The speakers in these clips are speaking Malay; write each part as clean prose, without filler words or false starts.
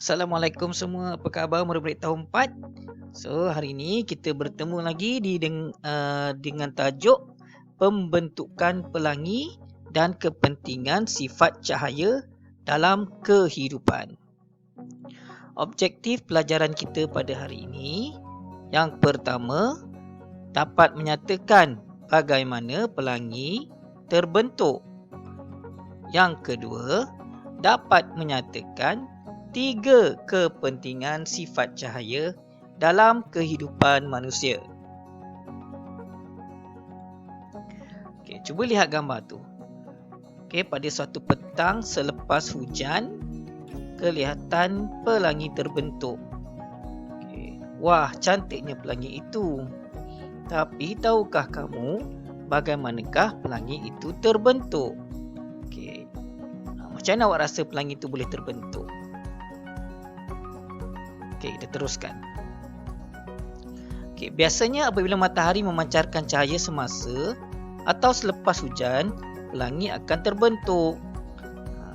Assalamualaikum semua, apa khabar murid-murid tahun 4? So, hari ini kita bertemu lagi dengan tajuk pembentukan pelangi dan kepentingan sifat cahaya dalam kehidupan. Objektif pelajaran kita pada hari ini, yang pertama, dapat menyatakan bagaimana pelangi terbentuk. Yang kedua, dapat menyatakan 3 kepentingan sifat cahaya dalam kehidupan manusia. Okey, cuba lihat gambar tu. Okey, pada suatu petang selepas hujan, kelihatan pelangi terbentuk. Okey, wah, cantiknya pelangi itu. Tapi tahukah kamu bagaimanakah pelangi itu terbentuk? Okey, macam mana awak rasa pelangi itu boleh terbentuk? Okey, kita teruskan. Okey, biasanya apabila matahari memancarkan cahaya semasa atau selepas hujan, pelangi akan terbentuk.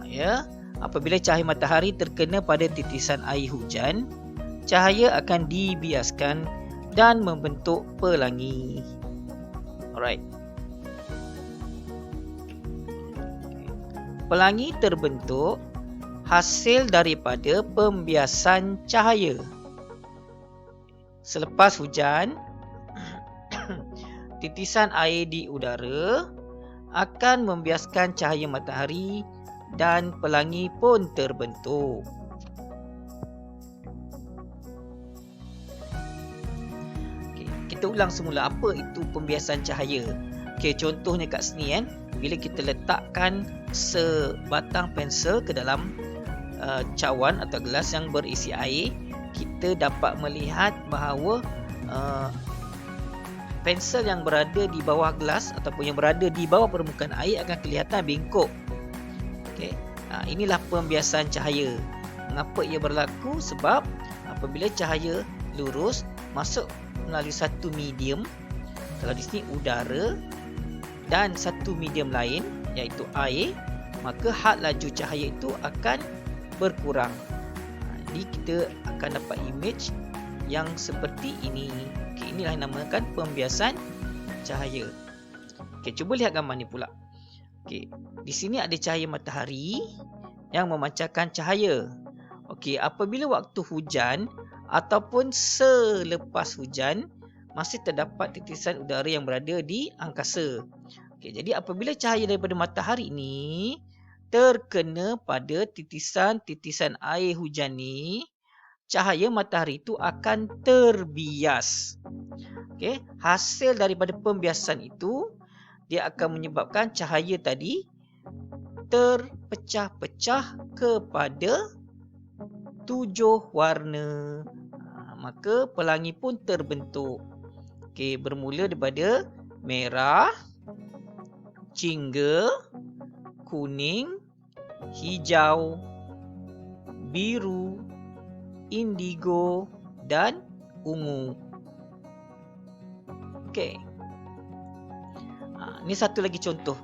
Ya, apabila cahaya matahari terkena pada titisan air hujan, cahaya akan dibiaskan dan membentuk pelangi. Alright. Pelangi terbentuk hasil daripada pembiasan cahaya. Selepas hujan, titisan air di udara akan membiaskan cahaya matahari dan pelangi pun terbentuk. Okay, kita ulang semula apa itu pembiasan cahaya. Okay, contohnya kat sini bila kita letakkan sebatang pensel ke dalam cawan atau gelas yang berisi air, kita dapat melihat bahawa pensel yang berada di bawah gelas ataupun yang berada di bawah permukaan air akan kelihatan bengkok. Okay. Inilah pembiasan cahaya. Mengapa ia berlaku? Sebab apabila cahaya lurus masuk melalui satu medium, kalau di sini udara, dan satu medium lain iaitu air, maka had laju cahaya itu akan berkurang. Jadi kita akan dapat image yang seperti ini. Okay, inilah yang dinamakan pembiasan cahaya. Okay, cuba lihat gambar ni pula. Okay, di sini ada cahaya matahari yang memancarkan cahaya. Okay, apabila waktu hujan ataupun selepas hujan, masih terdapat titisan udara yang berada di angkasa. Okay, jadi apabila cahaya daripada matahari ini terkena pada titisan-titisan air hujan ni, cahaya matahari itu akan terbias. Okey, hasil daripada pembiasan itu dia akan menyebabkan cahaya tadi terpecah-pecah kepada 7 warna. Maka pelangi pun terbentuk. Okey, bermula daripada merah, jingga, kuning, hijau, biru, indigo dan ungu. Okey. Ini satu lagi contoh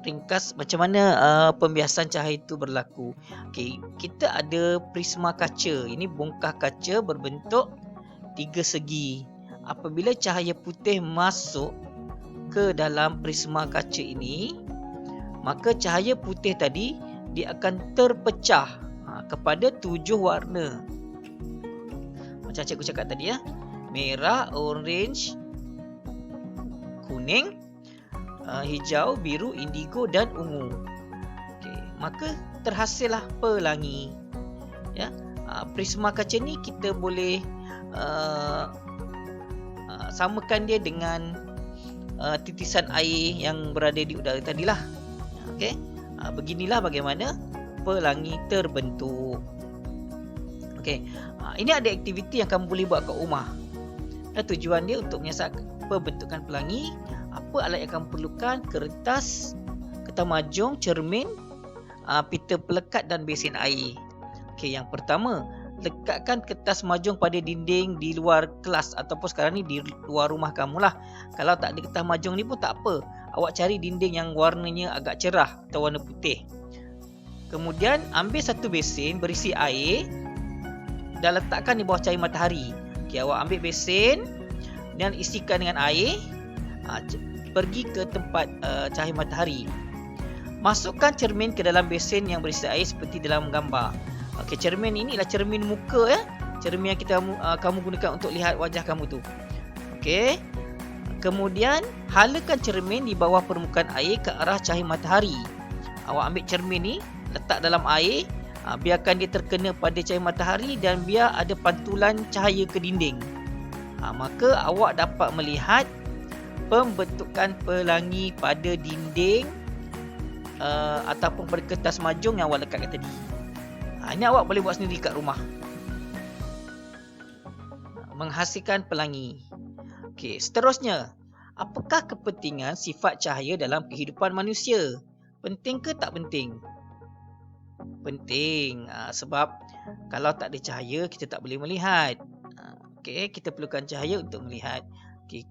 ringkas macam mana pembiasan cahaya itu berlaku. Okey, kita ada prisma kaca. Ini bongkah kaca berbentuk 3 segi. Apabila cahaya putih masuk ke dalam prisma kaca ini, maka cahaya putih tadi dia akan terpecah kepada 7 warna. Macam cikgu cakap tadi merah, orange, kuning, hijau, biru, indigo dan ungu. Okey, maka terhasillah pelangi. Ya, prisma kaca ni kita boleh samakan dia dengan titisan air yang berada di udara tadilah. Okey, beginilah bagaimana pelangi terbentuk. Okey, ini ada aktiviti yang kamu boleh buat kat rumah. Dan tujuan dia untuk menyiasat pembentukan pelangi. Apa alat yang kamu perlukan? Kertas, kertas mahjong, cermin, pita pelekat dan besin air. Okey, yang pertama, lekatkan kertas mahjong pada dinding di luar kelas ataupun sekarang ni di luar rumah kamu lah. Kalau tak ada kertas mahjong ni pun tak apa. Awak cari dinding yang warnanya agak cerah atau warna putih. Kemudian ambil satu besin berisi air dan letakkan di bawah cahaya matahari. Okey, awak ambil besin dan isikan dengan air. Pergi ke tempat cahaya matahari. Masukkan cermin ke dalam besin yang berisi air seperti dalam gambar. Okey, cermin ini adalah cermin muka ya. Cermin yang kamu gunakan untuk lihat wajah kamu tu. Okey. Kemudian halakan cermin di bawah permukaan air ke arah cahaya matahari. Awak ambil cermin ni, letak dalam air, biarkan dia terkena pada cahaya matahari dan biar ada pantulan cahaya ke dinding. Maka awak dapat melihat pembentukan pelangi pada dinding ataupun pada kertas majung yang awak lekatkan tadi. Ini awak boleh buat sendiri kat rumah. Menghasilkan pelangi. Okey, seterusnya, apakah kepentingan sifat cahaya dalam kehidupan manusia? Penting ke tak penting? Penting, sebab kalau tak ada cahaya kita tak boleh melihat. Okey, kita perlukan cahaya untuk melihat. Okey.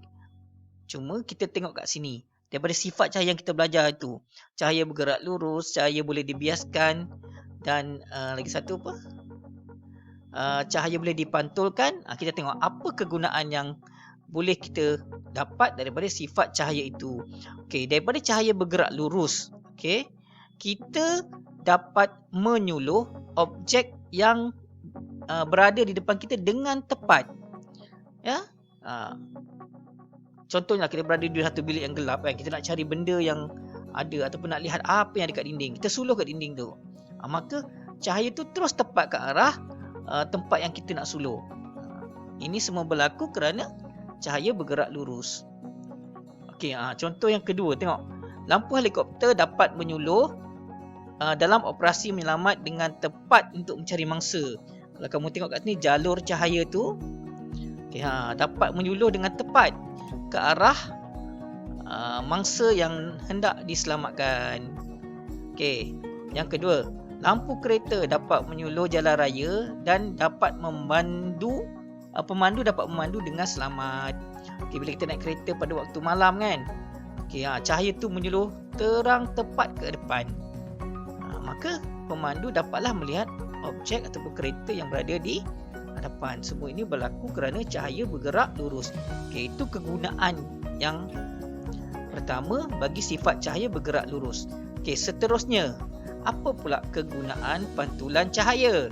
Cuma kita tengok kat sini, daripada sifat cahaya yang kita belajar itu, cahaya bergerak lurus, cahaya boleh dibiaskan dan lagi satu apa? Cahaya boleh dipantulkan. Kita tengok apa kegunaan yang boleh kita dapat daripada sifat cahaya itu. Okey, daripada cahaya bergerak lurus, okey, kita dapat menyuluh objek yang berada di depan kita dengan tepat. Ya. Contohnya kita berada di satu bilik yang gelap kan, kita nak cari benda yang ada ataupun nak lihat apa yang ada kat dinding. Kita suluh kat dinding tu. Maka cahaya tu terus tepat ke arah tempat yang kita nak suluh. Ini semua berlaku kerana cahaya bergerak lurus. Okey, contoh yang kedua, tengok. Lampu helikopter dapat menyuluh dalam operasi menyelamat dengan tepat untuk mencari mangsa. Kalau kamu tengok kat sini, jalur cahaya tu dapat menyuluh dengan tepat ke arah mangsa yang hendak diselamatkan. Okey, yang kedua, lampu kereta dapat menyuluh jalan raya dan dapat pemandu dapat memandu dengan selamat. Okey, bila kita naik kereta pada waktu malam kan, okey, cahaya tu menyuluh terang tepat ke depan. Maka pemandu dapatlah melihat objek ataupun kereta yang berada di hadapan. Semua ini berlaku kerana cahaya bergerak lurus. Okey, itu kegunaan yang pertama bagi sifat cahaya bergerak lurus. Okey, seterusnya, apa pula kegunaan pantulan cahaya?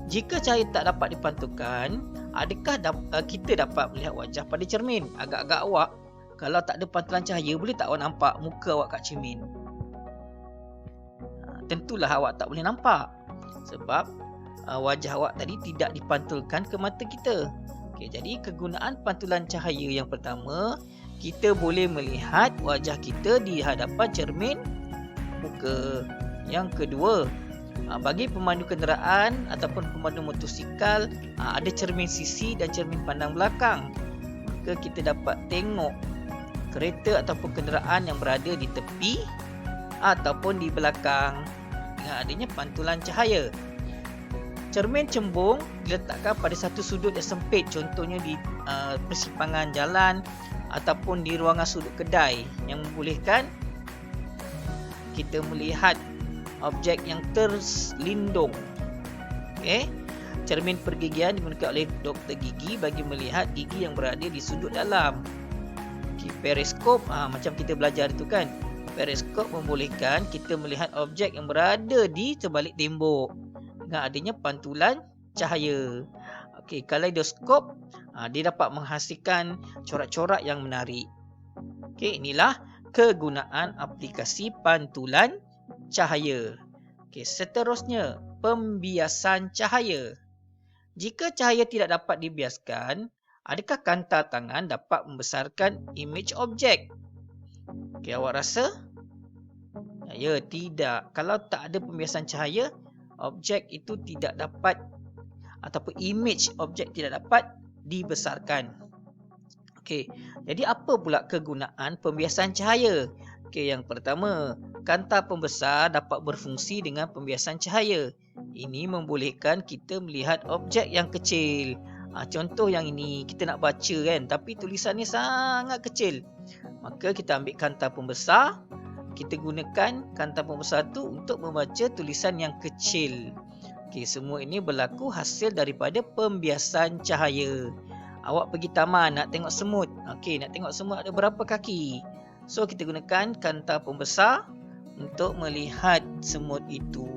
Jika cahaya tak dapat dipantulkan, adakah kita dapat melihat wajah pada cermin? Agak-agak awak, kalau tak ada pantulan cahaya, boleh tak awak nampak muka awak kat cermin? Tentulah awak tak boleh nampak. Sebab wajah awak tadi tidak dipantulkan ke mata kita. Okey, jadi kegunaan pantulan cahaya yang pertama, kita boleh melihat wajah kita di hadapan cermin muka. Yang kedua, bagi pemandu kenderaan ataupun pemandu motosikal, ada cermin sisi dan cermin pandang belakang. Maka kita dapat tengok kereta ataupun kenderaan yang berada di tepi ataupun di belakang dengan adanya pantulan cahaya. Cermin cembung diletakkan pada satu sudut yang sempit, contohnya di persimpangan jalan ataupun di ruangan sudut kedai, yang membolehkan kita melihat objek yang terlindung. Okey. Cermin pergigian digunakan oleh doktor gigi bagi melihat gigi yang berada di sudut dalam. Okey, periskop, macam kita belajar itu kan. Periskop membolehkan kita melihat objek yang berada di terbalik tembok dengan adanya pantulan cahaya. Okey, kaleidoskop, dia dapat menghasilkan corak-corak yang menarik. Okey, inilah kegunaan aplikasi pantulan cahaya. Okey, seterusnya, pembiasan cahaya. Jika cahaya tidak dapat dibiaskan, adakah kanta tangan dapat membesarkan imej objek? Okey, awak rasa? Ya, tidak. Kalau tak ada pembiasan cahaya, objek itu tidak dapat ataupun imej objek tidak dapat dibesarkan. Okey, jadi apa pula kegunaan pembiasan cahaya? Okey, yang pertama, kanta pembesar dapat berfungsi dengan pembiasan cahaya. Ini membolehkan kita melihat objek yang kecil. Contoh yang ini, kita nak baca kan, tapi tulisannya sangat kecil. Maka kita ambil kanta pembesar, kita gunakan kanta pembesar tu untuk membaca tulisan yang kecil. Okey, semua ini berlaku hasil daripada pembiasan cahaya. Awak pergi taman nak tengok semut. Okey, nak tengok semut ada berapa kaki. So kita gunakan kanta pembesar untuk melihat semut itu.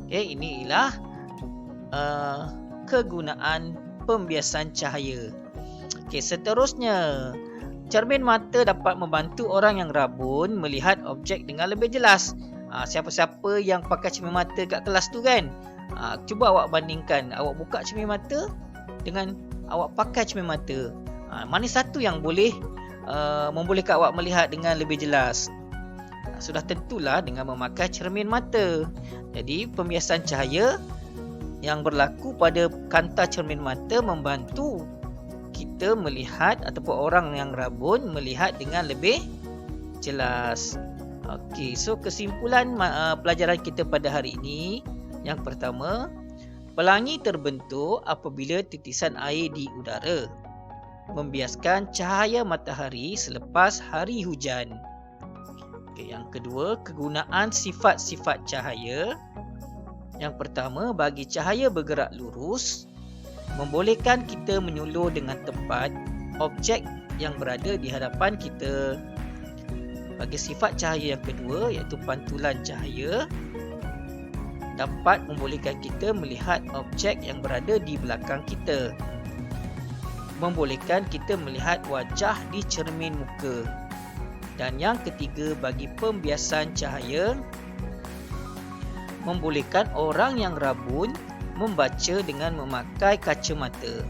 Okey, ini ialah kegunaan pembiasan cahaya. Okey, seterusnya, cermin mata dapat membantu orang yang rabun melihat objek dengan lebih jelas. Siapa-siapa yang pakai cermin mata kat kelas tu kan? Cuba awak bandingkan, awak buka cermin mata dengan awak pakai cermin mata. Mana satu yang boleh membolehkan awak melihat dengan lebih jelas? Sudah tentulah dengan memakai cermin mata. Jadi pembiasan cahaya yang berlaku pada kanta cermin mata membantu kita melihat ataupun orang yang rabun melihat dengan lebih jelas. Okey, so kesimpulan pelajaran kita pada hari ini, yang pertama, pelangi terbentuk apabila titisan air di udara membiaskan cahaya matahari selepas hari hujan. Okey, yang kedua, kegunaan sifat-sifat cahaya. Yang pertama, bagi cahaya bergerak lurus, membolehkan kita menyuluh dengan tepat objek yang berada di hadapan kita. Bagi sifat cahaya yang kedua, iaitu pantulan cahaya, dapat membolehkan kita melihat objek yang berada di belakang kita. Membolehkan kita melihat wajah di cermin muka. Dan yang ketiga, bagi pembiasan cahaya, membolehkan orang yang rabun membaca dengan memakai kacamata.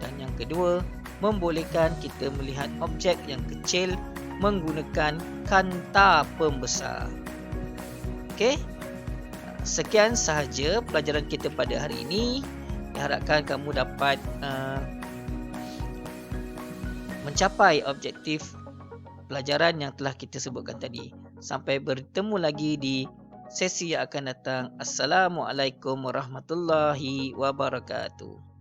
Dan yang kedua, membolehkan kita melihat objek yang kecil menggunakan kanta pembesar. Okey. Sekian sahaja pelajaran kita pada hari ini. Diharapkan kamu dapat mencapai objektif pelajaran yang telah kita sebutkan tadi. Sampai bertemu lagi di sesi yang akan datang. Assalamualaikum warahmatullahi wabarakatuh.